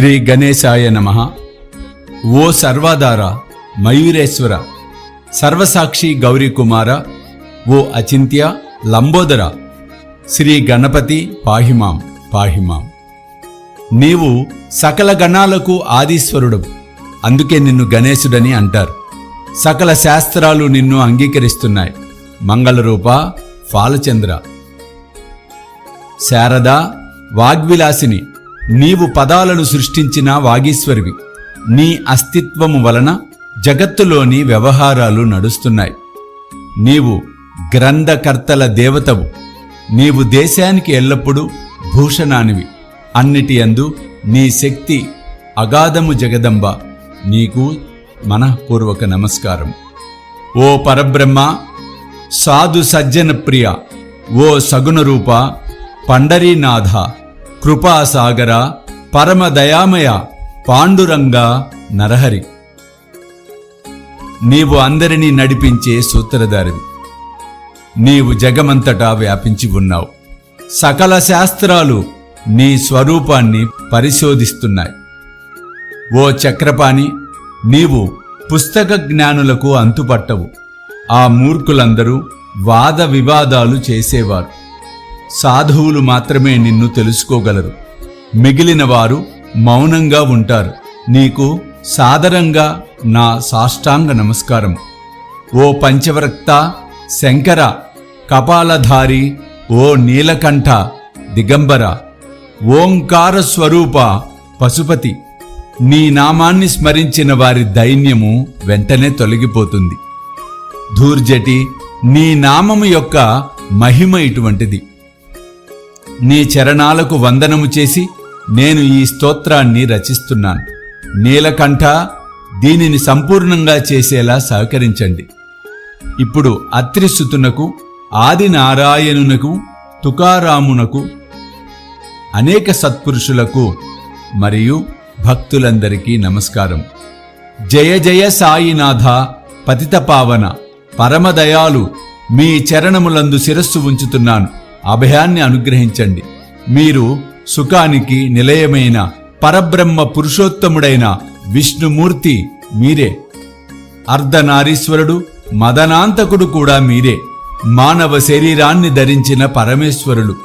శ్రీ గణేశాయ నమః. ఓ సర్వాధార, మయూరేశ్వర, సర్వసాక్షి గౌరీకుమార, ఓ అచింత్య లంబోదర, శ్రీ గణపతి పాహిమాం పాహిమాం. నీవు సకల గణాలకు ఆదీశ్వరుడు, అందుకే నిన్ను గణేశుడని అంటారు. సకల శాస్త్రాలు నిన్ను అంగీకరిస్తున్నాయి. మంగళరూప, ఫాలచంద్ర, శారద, వాగ్విలాసిని, నీవు పదాలను సృష్టించిన వాగీశ్వరివి. నీ అస్తిత్వము వలన జగత్తులోని వ్యవహారాలు నడుస్తున్నాయి. నీవు గ్రంథకర్తల దేవతవు. నీవు దేశానికి ఎల్లప్పుడూ భూషణానివి. అన్నిటి యందు నీ శక్తి అగాధము. జగదంబ, నీకు మనఃపూర్వక నమస్కారం. ఓ పరబ్రహ్మ, సాధు సజ్జన ప్రియ, ఓ సగుణరూప, పండరీనాథ, కృపాసాగర, పరమదయామయ, పాండురంగ, నరహరి. నీవు అందరినీ నడిపించే సూత్రధారివి. నీవు జగమంతటా వ్యాపించి ఉన్నావు. సకల శాస్త్రాలు నీ స్వరూపాన్ని పరిశోధిస్తున్నాయి. ఓ చక్రపాణి, నీవు పుస్తక జ్ఞానులకు అంతుపట్టవు. ఆ మూర్ఖులందరూ వాద వివాదాలు చేసేవారు. సాధువులు మాత్రమే నిన్ను తెలుసుకోగలరు. మిగిలిన వారు మౌనంగా ఉంటారు. నీకు సాదరంగా నా సాష్టాంగ నమస్కారం. ఓ పంచవక్త శంకర, కపాలధారి, ఓ నీలకంఠ దిగంబర, ఓంకార స్వరూప పశుపతి, నీ నామాన్ని స్మరించిన వారి దైన్యము వెంటనే తొలగిపోతుంది. ధూర్జటి, నీ నామము యొక్క మహిమ ఇటువంటిది. నీ చరణాలకు వందనము చేసి నేను ఈ స్తోత్రాన్ని రచిస్తున్నాను. నీలకంఠ, దీనిని సంపూర్ణంగా చేసేలా సహకరించండి. ఇప్పుడు అత్రిసుతునకు, ఆది నారాయణునకు, తుకారామునకు, అనేక సత్పురుషులకు మరియు భక్తులందరికీ నమస్కారం. జయ జయ సాయినాథ, పతిత పావన, పరమదయాలు, మీ చరణములందు శిరస్సు ఉంచుతున్నాను. అభయాన్ని అనుగ్రహించండి. మీరు సుఖానికి నిలయమైన పరబ్రహ్మ పురుషోత్తముడైన విష్ణుమూర్తి మీరే. అర్ధనారీశ్వరుడు, మదనాంతకుడు కూడా మీరే. మానవ శరీరాన్ని ధరించిన పరమేశ్వరులు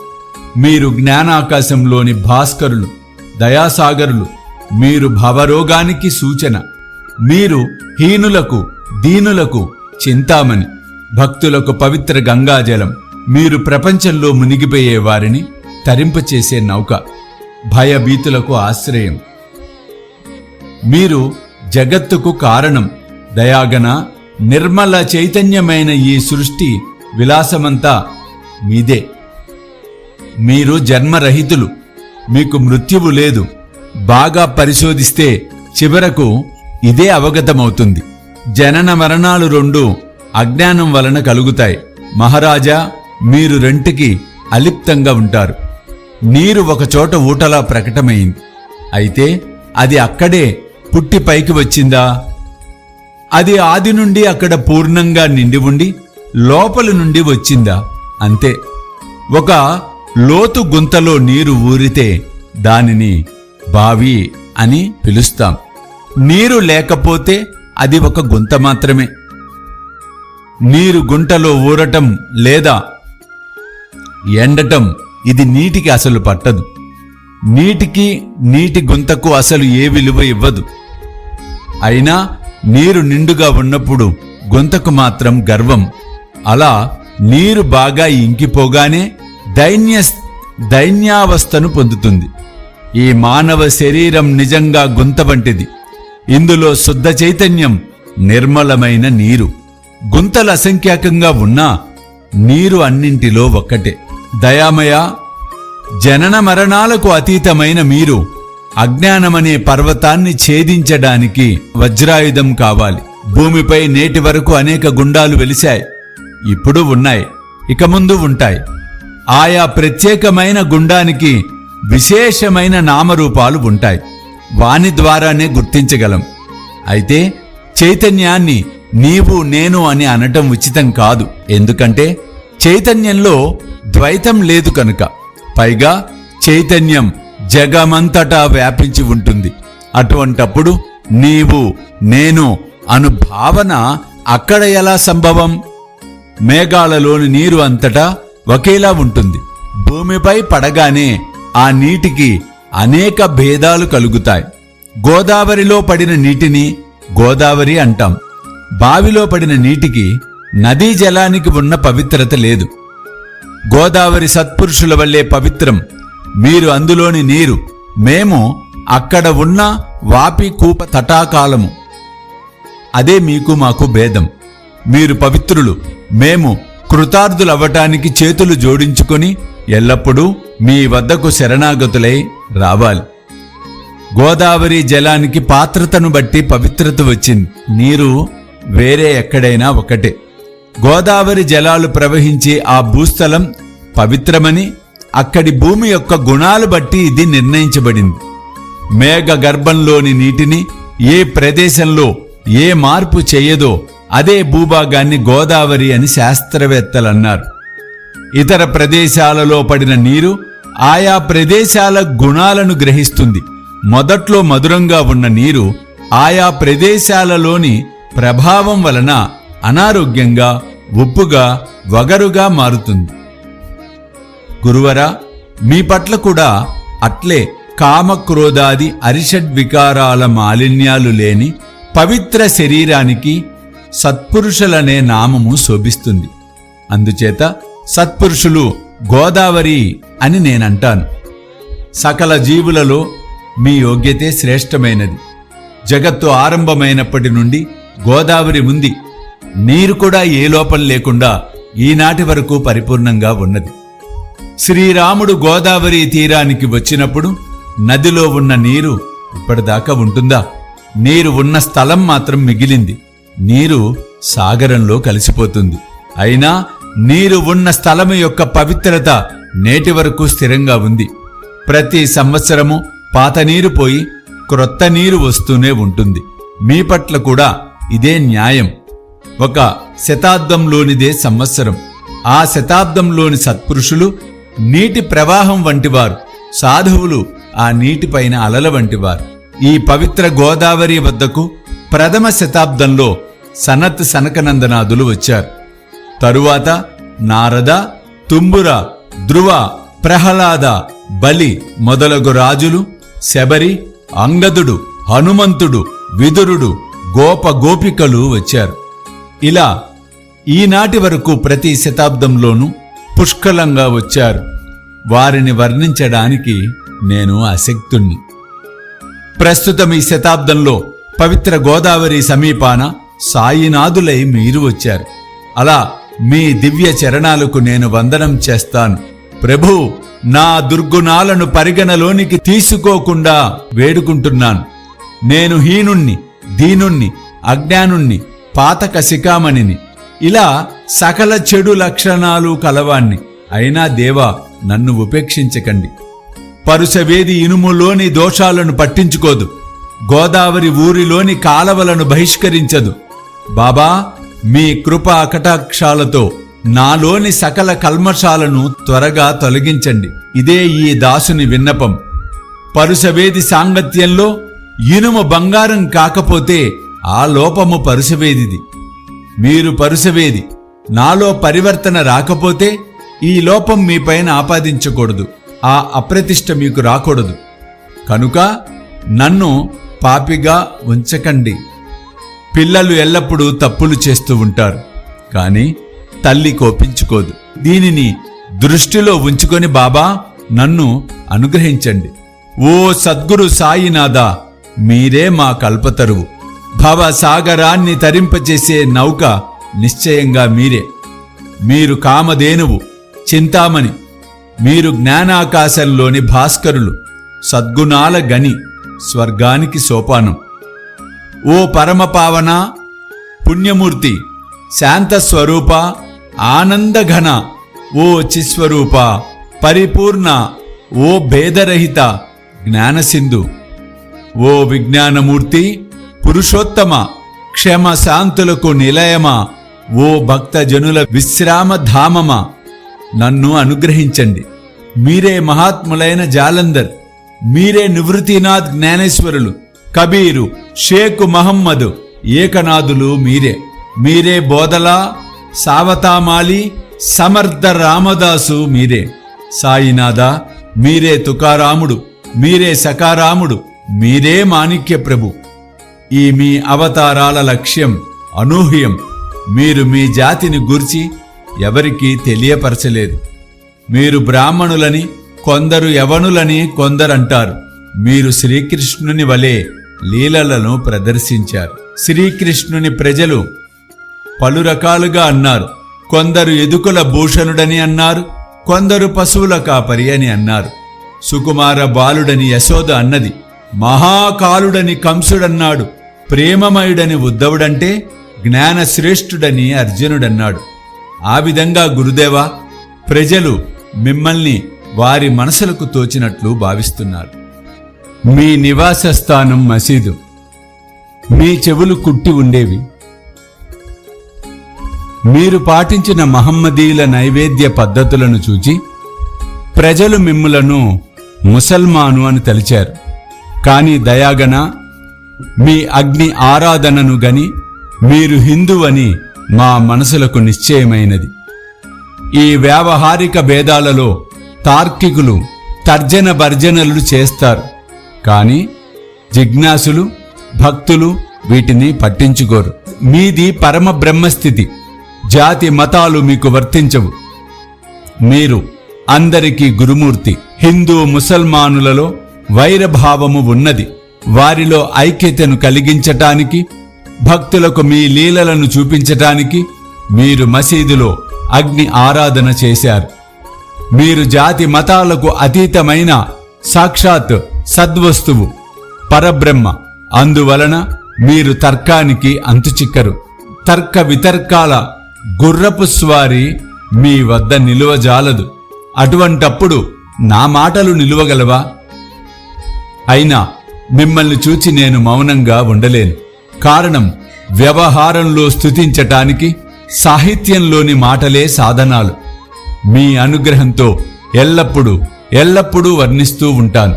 మీరు. జ్ఞానాకాశంలోని భాస్కరులు, దయాసాగరులు మీరు. భవరోగానికి సూచన మీరు. హీనులకు, దీనులకు చింతామణి, భక్తులకు పవిత్ర గంగాజలం మీరు. ప్రపంచంలో మునిగిపోయే వారిని తరింపచేసే నౌక, భయభీతులకు ఆశ్రయం మీరు. జగత్తుకు కారణం, దయాగన, నిర్మల చైతన్యమైన ఈ సృష్టి విలాసమంతా మీదే. మీరు జన్మరహితులు, మీకు మృత్యువు లేదు. బాగా పరిశోధిస్తే చివరకు ఇదే అవగతమవుతుంది. జనన మరణాలు రెండు అజ్ఞానం వలన కలుగుతాయి. మహారాజా, మీరు రెంటికి అలిప్తంగా ఉంటారు. నీరు ఒకచోట ఊటలా ప్రకటమైంది. అయితే అది అక్కడే పుట్టి పైకి వచ్చిందా? అది ఆది నుండి అక్కడ పూర్ణంగా నిండి ఉండి లోపలి నుండి వచ్చిందా? అంతే. ఒక లోతు గుంతలో నీరు ఊరితే దానిని బావి అని పిలుస్తాం. నీరు లేకపోతే అది ఒక గుంత మాత్రమే. నీరు గుంటలో ఊరటం లేదా ఎండటం ఇది నీటికి అసలు పట్టదు. నీటికి, నీటి గుంతకు అసలు ఏ విలువ ఇవ్వదు. అయినా నీరు నిండుగా ఉన్నప్పుడు గుంతకు మాత్రం గర్వం. అలా నీరు బాగా ఇంకిపోగానే దైన్యావస్థను పొందుతుంది. ఈ మానవ శరీరం నిజంగా గుంత వంటిది. ఇందులో శుద్ధ చైతన్యం, నిర్మలమైన నీరు. గుంతలు అసంఖ్యాకంగా ఉన్నా నీరు అన్నింటిలో ఒక్కటే. దయామయ, జనన మరణాలకు అతీతమైన మీరు అజ్ఞానమనే పర్వతాన్ని ఛేదించడానికి వజ్రాయుధం కావాలి. భూమిపై నేటి వరకు అనేక గుండాలు వెలిశాయి. ఇప్పుడు ఉన్నాయి, ఇక ముందు ఉంటాయి. ఆయా ప్రత్యేకమైన గుండానికి విశేషమైన నామరూపాలు ఉంటాయి. వాని ద్వారానే గుర్తించగలం. అయితే చైతన్యాన్ని నీవు, నేను అని అనటం ఉచితం కాదు. ఎందుకంటే చైతన్యంలో ద్వైతం లేదు కనుక. పైగా చైతన్యం జగమంతటా వ్యాపించి ఉంటుంది. అటువంటప్పుడు నీవు నేను అను భావన అక్కడ ఎలా సంభవం? మేఘాలలోని నీరు అంతటా ఒకేలా ఉంటుంది. భూమిపై పడగానే ఆ నీటికి అనేక భేదాలు కలుగుతాయి. గోదావరిలో పడిన నీటిని గోదావరి అంటాం. బావిలో పడిన నీటికి నదీ జలానికి ఉన్న పవిత్రత లేదు. గోదావరి సత్పురుషుల వల్లే పవిత్రం. మీరు అందులోని నీరు, మేము అక్కడ ఉన్న వాపి కూప తటాకాలము. అదే మీకు మాకు భేదం. మీరు పవిత్రులు, మేము కృతార్థులవ్వటానికి చేతులు జోడించుకొని ఎల్లప్పుడూ మీ వద్దకు శరణాగతులై రావాలి. గోదావరి జలానికి పాత్రతను బట్టి పవిత్రత వచ్చింది. నీరు వేరే ఎక్కడైనా ఒకటే. గోదావరి జలాలు ప్రవహించే ఆ భూస్థలం పవిత్రమని అక్కడి భూమి యొక్క గుణాలు బట్టి ఇది నిర్ణయించబడింది. మేఘ గర్భంలోని నీటిని ఏ ప్రదేశంలో ఏ మార్పు చేయదో అదే భూభాగాన్ని గోదావరి అని శాస్త్రవేత్తలన్నారు. ఇతర ప్రదేశాలలో పడిన నీరు ఆయా ప్రదేశాల గుణాలను గ్రహిస్తుంది. మొదట్లో మధురంగా ఉన్న నీరు ఆయా ప్రదేశాలలోని ప్రభావం వలన అనారోగ్యంగా, ఉప్పుగా, వగరుగా మారుతుంది. గురువరా, మీ పట్ల కూడా అట్లే కామక్రోధాది అరిషడ్వికారాల మాలిన్యాలు లేని పవిత్ర శరీరానికి సత్పురుషులనే నామము శోభిస్తుంది. అందుచేత సత్పురుషులు గోదావరి అని నేనంటాను. సకల జీవులలో మీ యోగ్యతే శ్రేష్టమైనది. జగత్తు ఆరంభమైనప్పటి నుండి గోదావరి ఉంది. నీరు కూడా ఏ లోపం లేకుండా ఈనాటి వరకు పరిపూర్ణంగా ఉన్నది. శ్రీరాముడు గోదావరి తీరానికి వచ్చినప్పుడు నదిలో ఉన్న నీరు ఇప్పటిదాకా ఉంటుందా? నీరు ఉన్న స్థలం మాత్రం మిగిలింది. నీరు సాగరంలో కలిసిపోతుంది. అయినా నీరు ఉన్న స్థలము యొక్క పవిత్రత నేటి వరకు స్థిరంగా ఉంది. ప్రతి సంవత్సరము పాత నీరు పోయి క్రొత్త నీరు వస్తూనే ఉంటుంది. మీ పట్ల కూడా ఇదే న్యాయం. ఒక శతాబ్దంలోనిదే సంవత్సరం. ఆ శతాబ్దంలోని సత్పురుషులు నీటి ప్రవాహం వంటివారు, సాధువులు ఆ నీటిపైన అలల వంటివారు. ఈ పవిత్ర గోదావరి వద్దకు ప్రథమ శతాబ్దంలో సనత్ సనకనందనాదులు వచ్చారు. తరువాత నారద, తుంబుర, ధ్రువ, ప్రహ్లాద, బలి మొదలగు రాజులు, శబరి, అంగదుడు, హనుమంతుడు, విదురుడు, గోప గోపికలు వచ్చారు. ఇలా ఈనాటి వరకు ప్రతి శతాబ్దంలోనూ పుష్కలంగా వచ్చారు. వారిని వర్ణించడానికి నేను అశక్తుణ్ణి. ప్రస్తుతం ఈ శతాబ్దంలో పవిత్ర గోదావరి సమీపాన సాయినాథులై మీరు వచ్చారు. అలా మీ దివ్య చరణాలకు నేను వందనం చేస్తాను. ప్రభూ, నా దుర్గుణాలను పరిగణలోనికి తీసుకోకుండా వేడుకుంటున్నాను. నేను హీనుణ్ణి, దీనుణ్ణి, అజ్ఞానుణ్ణి, పాతక శిఖామణిని, ఇలా సకల చెడు లక్షణాలు కలవాణ్ణి. అయినా దేవా, నన్ను ఉపేక్షించకండి. పరుసవేది ఇనుములోని దోషాలను పట్టించుకోదు. గోదావరి ఊరిలోని కాలవలను బహిష్కరించదు. బాబా, మీ కృపా కటాక్షాలతో నాలోని సకల కల్మషాలను త్వరగా తొలగించండి. ఇదే ఈ దాసుని విన్నపం. పరుసవేది సాంగత్యంలో ఇనుము బంగారం కాకపోతే ఆ లోపము పరుసవేదిది. మీరు పరుసవేది, నాలో పరివర్తన రాకపోతే ఈ లోపం మీపైన ఆపాదించకూడదు. ఆ అప్రతిష్ట మీకు రాకూడదు. కనుక నన్ను పాపిగా ఉంచకండి. పిల్లలు ఎల్లప్పుడూ తప్పులు చేస్తూ ఉంటారు, కానీ తల్లి కోపించుకోదు. దీనిని దృష్టిలో ఉంచుకొని బాబా నన్ను అనుగ్రహించండి. ఓ సద్గురు సాయినాథ, మీరే మా కల్పతరువు. భవసాగరాన్ని తరింపచేసే నౌక నిశ్చయంగా మీరే. మీరు కామధేనువు, చింతామణి. మీరు జ్ఞానాకాశంలోని భాస్కరులు, సద్గుణాల గని, స్వర్గానికి సోపానం. ఓ పరమపావన, పుణ్యమూర్తి, శాంతస్వరూప, ఆనందఘన, ఓ చిస్వరూప, పరిపూర్ణ, ఓ భేదరహిత, జ్ఞానసింధు, ఓ విజ్ఞానమూర్తి, పురుషోత్తమ, క్షమ శాంతులకు నిలయమా, ఓ భక్తజనుల విశ్రామధామమా, నన్ను అనుగ్రహించండి. మీరే మహాత్ములైన జాలందర్, మీరే నివృత్తినాథ్ జ్ఞానేశ్వరులు, కబీరు, షేక్ మహమ్మద్ ఏకనాథులు మీరే. మీరే బోధలా, సావతామాలి, సమర్థ రామదాసు మీరే. సాయినాథ మీరే తుకారాముడు, మీరే సకారాముడు, మీరే మాణిక్య ప్రభు. ఈ మీ అవతారాల లక్ష్యం అనూహ్యం. మీరు మీ జాతిని గూర్చి ఎవరికీ తెలియపరచలేదు. మీరు బ్రాహ్మణులని కొందరు, యవనులని కొందరంటారు. మీరు శ్రీకృష్ణుని వలె లీలలను ప్రదర్శించారు. శ్రీకృష్ణుని ప్రజలు పలు రకాలుగా అన్నారు. కొందరు ఎదుకుల భూషణుడని అన్నారు, కొందరు పశువుల కాపరి అని అన్నారు. సుకుమార బాలుడని యశోద అన్నది, మహాకాలుడని కంసుడన్నాడు, ప్రేమమయుడని ఉద్ధవుడంటే జ్ఞానశ్రేష్ఠుడని అర్జునుడన్నాడు. ఆ విధంగా గురుదేవా, ప్రజలు మిమ్మల్ని వారి మనసులకు తోచినట్లు భావిస్తున్నారు. మీ నివాస స్థానం మసీదు. మీ చెవులు కుట్టి ఉండేవి. మీరు పాటించిన మహమ్మదీయుల నైవేద్య పద్ధతులను చూచి ప్రజలు మిమ్ములను ముసల్మాను అని తలిచారు. కానీ దయాగన మీ అగ్ని ఆరాధనను గని మీరు హిందువని మా మనసులకు నిశ్చయమైనది. ఈ వ్యావహారిక భేదాలలో తార్కికులు తర్జన భర్జనలు చేస్తారు, కానీ జిజ్ఞాసులు, భక్తులు వీటిని పట్టించుకోరు. మీది పరమ బ్రహ్మస్థితి. జాతి మతాలు మీకు వర్తించవు. మీరు అందరికీ గురుమూర్తి. హిందూ ముసల్మానులలో వైరభావము ఉన్నది. వారిలో ఐక్యతను కలిగించటానికి, భక్తులకు మీ లీలలను చూపించటానికి మీరు మసీదులో అగ్ని ఆరాధన చేశారు. మీరు జాతి మతాలకు అతీతమైన సాక్షాత్ సద్వస్తువు, పరబ్రహ్మ. అందువలన మీరు తర్కానికి అంతుచిక్కరు. తర్క వితర్కాల గుర్రపు స్వారీ మీ వద్ద నిలువజాలదు. అటువంటప్పుడు నా మాటలు నిలువగలవా? అయినా మిమ్మల్ని చూచి నేను మౌనంగా ఉండలేను. కారణం, వ్యవహారంలో స్తుతించటానికి సాహిత్యంలోని మాటలే సాధనాలు. మీ అనుగ్రహంతో ఎల్లప్పుడూ వర్ణిస్తూ ఉంటాను.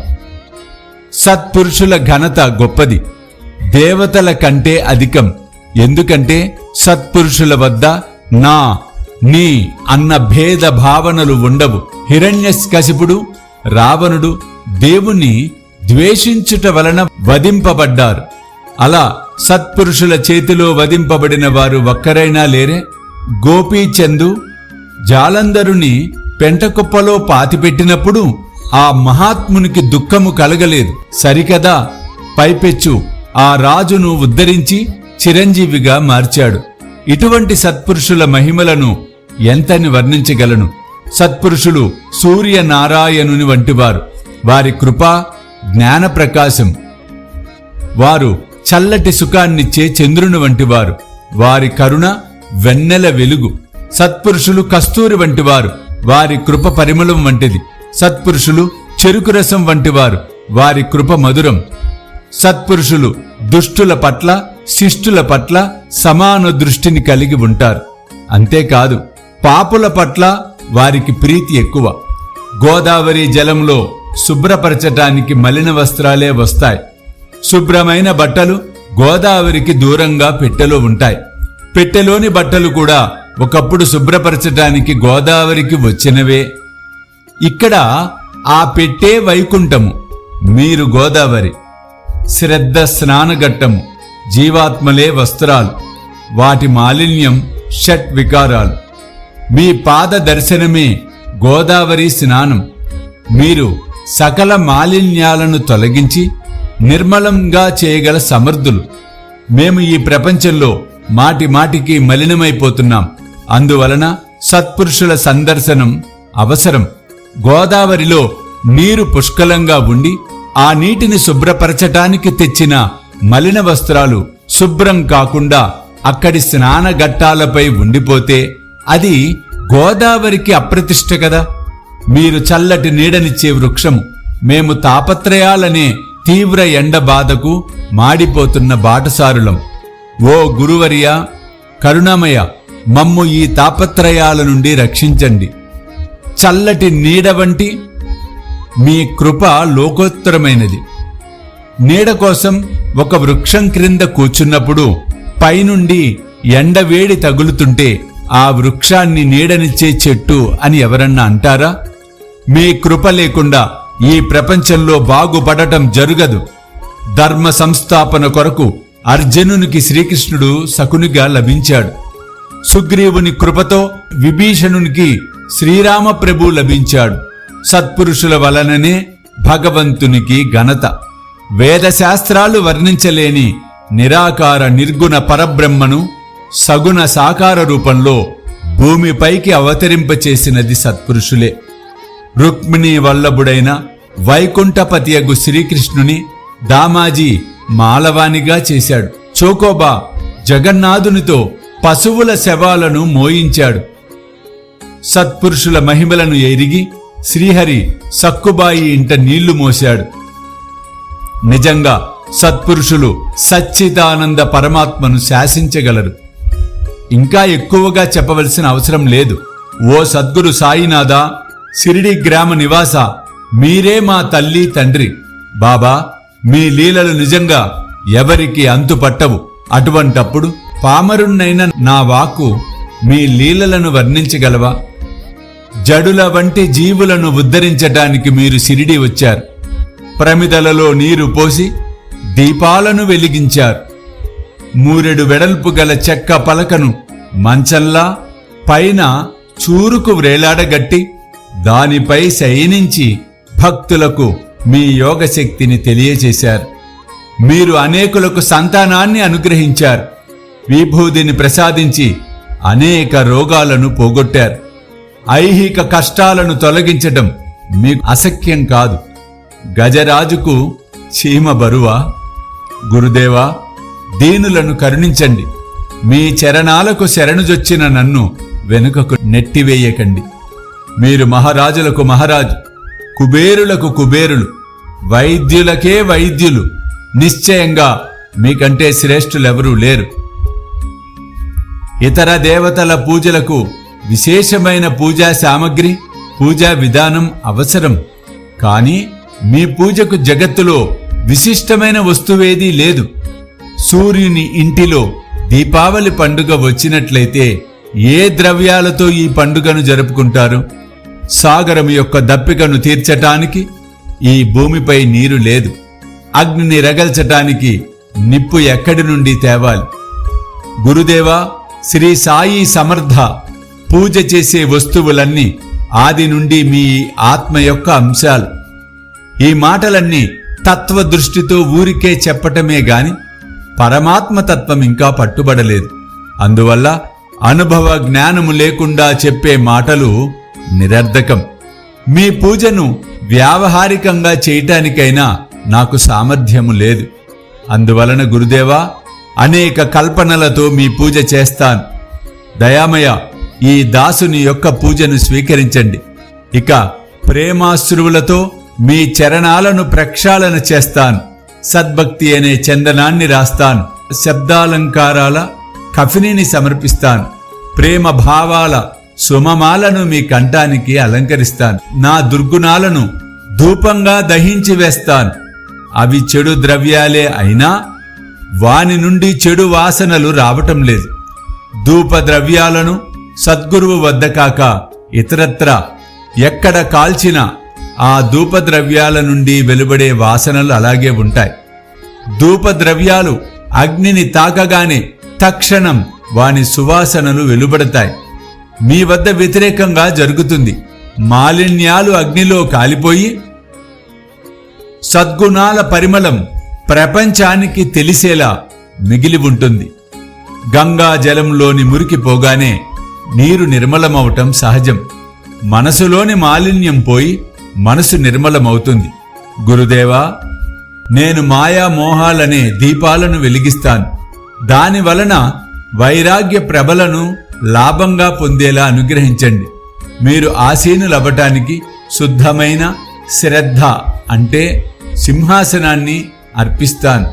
సత్పురుషుల ఘనత గొప్పది, దేవతల కంటే అధికం. ఎందుకంటే సత్పురుషుల వద్ద నా, నీ అన్న భేద భావనలు ఉండవు. హిరణ్యకశిపుడు, రావణుడు దేవుణ్ణి ద్వేషించుట వలన వధింపబడ్డారు. అలా సత్పురుషుల చేతిలో వధింపబడిన వారు ఒక్కరైనా లేరే? గోపీచందు జాలంధరుని పెంటకుప్పలో పాతిపెట్టినప్పుడు ఆ మహాత్మునికి దుఃఖము కలగలేదు సరికదా? పైపెచ్చు ఆ రాజును ఉద్ధరించి చిరంజీవిగా మార్చాడు. ఇటువంటి సత్పురుషుల మహిమలను ఎంతని వర్ణించగలను? సత్పురుషులు సూర్యనారాయణుని వంటివారు. వారి కృపా జ్ఞాన ప్రకాశం. వారు చల్లటి సుఖాన్నిచ్చే చంద్రుని వంటివారు. వారి కరుణ వెన్నెల వెలుగు. సత్పురుషులు కస్తూరి వంటివారు. వారి కృప పరిమళం వంటిది. సత్పురుషులు చెరుకు రసం వంటివారు. వారి కృప మధురం. సత్పురుషులు దుష్టుల పట్ల, శిష్టుల పట్ల సమాన దృష్టిని కలిగి ఉంటారు. అంతేకాదు, పాపుల పట్ల వారికి ప్రీతి ఎక్కువ. గోదావరి జలంలో శుభ్రపరచటానికి మలిన వస్త్రాలే వస్తాయి. శుభ్రమైన బట్టలు గోదావరికి దూరంగా పెట్టెలో ఉంటాయి. పెట్టెలోని బట్టలు కూడా ఒకప్పుడు శుభ్రపరచటానికి గోదావరికి వచ్చినవే. ఇక్కడ ఆ పెట్టే వైకుంఠము, మీరు గోదావరి. శ్రద్ధ స్నానఘట్టము, జీవాత్మలే వస్త్రాలు. వాటి మాలిన్యం షట్ వికారాలు. మీ పాద దర్శనమే గోదావరి స్నానం. మీరు సకల మాలిన్యాలను తొలగించి నిర్మలంగా చేయగల సమర్థులు. మేము ఈ ప్రపంచంలో మాటి మాటికి మలినమైపోతున్నాం. అందువలన సత్పురుషుల సందర్శనం అవసరం. గోదావరిలో నీరు పుష్కలంగా ఉండి ఆ నీటిని శుభ్రపరచటానికి తెచ్చిన మలిన వస్త్రాలు శుభ్రం కాకుండా అక్కడి స్నానఘట్టాలపై ఉండిపోతే అది గోదావరికి అప్రతిష్ట కదా. మీరు చల్లటి నీడనిచ్చే వృక్షము. మేము తాపత్రయాలనే తీవ్ర ఎండ బాధకు మాడిపోతున్న బాటసారులం. ఓ గురువర్య, కరుణామయ, మమ్ము ఈ తాపత్రయాల నుండి రక్షించండి. చల్లటి నీడ వంటి మీ కృప లోకోత్తరమైనది. నీడ కోసం ఒక వృక్షం క్రింద కూర్చున్నప్పుడు పైనుండి ఎండవేడి తగులుతుంటే ఆ వృక్షాన్ని నీడనిచ్చే చెట్టు అని ఎవరన్నా అంటారా? మీ కృప లేకుండా ఈ ప్రపంచంలో బాగుపడటం జరగదు. ధర్మ సంస్థాపన కొరకు అర్జునునికి శ్రీకృష్ణుడు శకునిగా లభించాడు. సుగ్రీవుని కృపతో విభీషణునికి శ్రీరామప్రభు లభించాడు. సత్పురుషుల వలననే భగవంతునికి ఘనత. వేదశాస్త్రాలు వర్ణించలేని నిరాకార నిర్గుణ పరబ్రహ్మను సగుణ సాకార రూపంలో భూమిపైకి అవతరింపచేసినది సత్పురుషులే. రుక్మిణీ వల్లభుడైన వైకుంఠపతియగు శ్రీకృష్ణుని దామాజీ మాలవానిగా చేశాడు. చోకోబా జగన్నాథునితో పశువుల శవాలను మోయించాడు. సత్పురుషుల మహిమలను ఎరిగి శ్రీహరి సక్కుబాయి ఇంట నీళ్లు మోశాడు. నిజంగా సత్పురుషులు సచ్చిదానంద పరమాత్మను శాసించగలరు. ఇంకా ఎక్కువగా చెప్పవలసిన అవసరం లేదు. ఓ సద్గురు సాయినాథ, సిరిడి గ్రామ నివాస, మీరే మా తల్లి తండ్రి. బాబా, మీ లీలలు నిజంగా ఎవరికి అంతుపట్టవు. అటువంటప్పుడు పామరున్నైన నా వాక్కు మీ లీలలను వర్ణించగలవా? జడుల వంటి జీవులను ఉద్ధరించటానికి మీరు సిరిడి వచ్చారు. ప్రమిదలలో నీరు పోసి దీపాలను వెలిగించారు. మూరెడు వెడల్పు గల చెక్క పలకను మంచంలా పైన చూరుకు వ్రేలాడగట్టి దానిపై శయనించి భక్తులకు మీ యోగశక్తిని తెలియజేశారు. మీరు అనేకులకు సంతానాన్ని అనుగ్రహించారు. విభూతిని ప్రసాదించి అనేక రోగాలను పోగొట్టారు. ఐహిక కష్టాలను తొలగించటం మీకు అశక్యం కాదు. గజరాజుకు చీమ బరువా? గురుదేవా, దీనులను కరుణించండి. మీ చరణాలకు శరణుజొచ్చిన నన్ను వెనుకకు నెట్టివేయకండి. మీరు మహారాజులకు మహారాజు, కుబేరులకు కుబేరులు, వైద్యులకే వైద్యులు. నిశ్చయంగా మీకంటే శ్రేష్ఠులెవరూ లేరు. ఇతర దేవతల పూజలకు విశేషమైన పూజా సామగ్రి, పూజా విధానం అవసరం. కానీ మీ పూజకు జగత్తులో విశిష్టమైన వస్తువేదీ లేదు. సూర్యుని ఇంటిలో దీపావళి పండుగ వచ్చినట్లయితే ఏ ద్రవ్యాలతో ఈ పండుగను జరుపుకుంటారు? సాగరం యొక్క దప్పికను తీర్చటానికి ఈ భూమిపై నీరు లేదు. అగ్నిని రగల్చటానికి నిప్పు ఎక్కడి నుండి తేవాలి? గురుదేవా, శ్రీ సాయి సమర్థ, పూజ చేసే వస్తువులన్నీ ఆది నుండి మీ ఆత్మ యొక్క అంశాలు. ఈ మాటలన్నీ తత్వదృష్టితో ఊరికే చెప్పటమే గాని పరమాత్మ తత్వం ఇంకా పట్టుబడలేదు. అందువల్ల అనుభవ జ్ఞానము లేకుండా చెప్పే మాటలు నిరర్ధకం. మీ పూజను వ్యావహారికంగా చేయటానికైనా నాకు సామర్థ్యము లేదు. అందువలన గురుదేవా, అనేక కల్పనలతో మీ పూజ చేస్తాను. దయామయ, ఈ దాసుని యొక్క పూజను స్వీకరించండి. ఇక ప్రేమాశ్రువులతో మీ చరణాలను ప్రక్షాళన చేస్తాను. సద్భక్తి అనే చందనాన్ని రాస్తాను. శబ్దాలంకారాల కఫినిని సమర్పిస్తాను. ప్రేమ భావాల సుమమాలను మీ కంఠానికి అలంకరిస్తాను. నా దుర్గుణాలను ధూపంగా దహించి వేస్తాను. అవి చెడు ద్రవ్యాలే అయినా వాని నుండి చెడు వాసనలు రావటం లేదు. ధూప ద్రవ్యాలను సద్గురువు వద్ద కాక ఇతరత్ర ఎక్కడ కాల్చినా ఆ ధూపద్రవ్యాల నుండి వెలువడే వాసనలు అలాగే ఉంటాయి. ధూపద్రవ్యాలు అగ్నిని తాకగానే తక్షణం వాని సువాసనలు వెలువడతాయి. మీ వద్ద వ్యతిరేకంగా జరుగుతుంది. మాలిన్యాలు అగ్నిలో కాలిపోయి సద్గుణాల పరిమళం ప్రపంచానికి తెలిసేలా మిగిలి ఉంటుంది. గంగా జలంలోని మురికిపోగానే నీరు నిర్మలమవటం సహజం. మనసులోని మాలిన్యం పోయి మనసు నిర్మలమవుతుంది. గురుదేవా, నేను మాయా మోహాలనే దీపాలను వెలిగిస్తాను. దాని వలన వైరాగ్య ప్రభలను లాభంగా పొందేలా అనుగ్రహించండి. మీరు ఆసీనులవ్వటానికి శుద్ధమైన శ్రద్ధ అంటే సింహాసనాన్ని అర్పిస్తాను.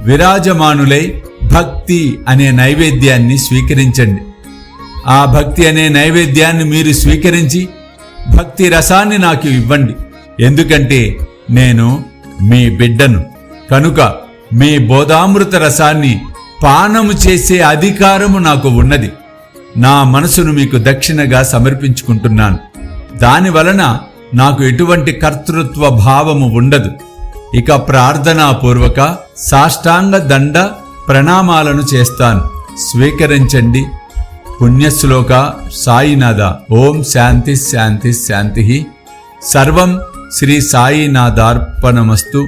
విరాజమానులై భక్తి అనే నైవేద్యాన్ని స్వీకరించండి. ఆ భక్తి అనే నైవేద్యాన్ని మీరు స్వీకరించి భక్తి రసాన్ని నాకు ఇవ్వండి. ఎందుకంటే నేను మీ బిడ్డను. కనుక మీ బోధామృత రసాన్ని పానము చేసే అధికారము నాకు ఉన్నది. నా మనసును మీకు దక్షిణగా సమర్పించుకుంటున్నాను. దానివలన నాకు ఎటువంటి కర్తృత్వ భావము ఉండదు. ఇక ప్రార్థనాపూర్వక సాష్టాంగ దండ ప్రణామాలను చేస్తాను. స్వీకరించండి. పుణ్యశ్లోక సాయినాథ. ఓం శాంతి శాంతి శాంతి. సర్వం శ్రీ సాయినాథార్పణమస్తు.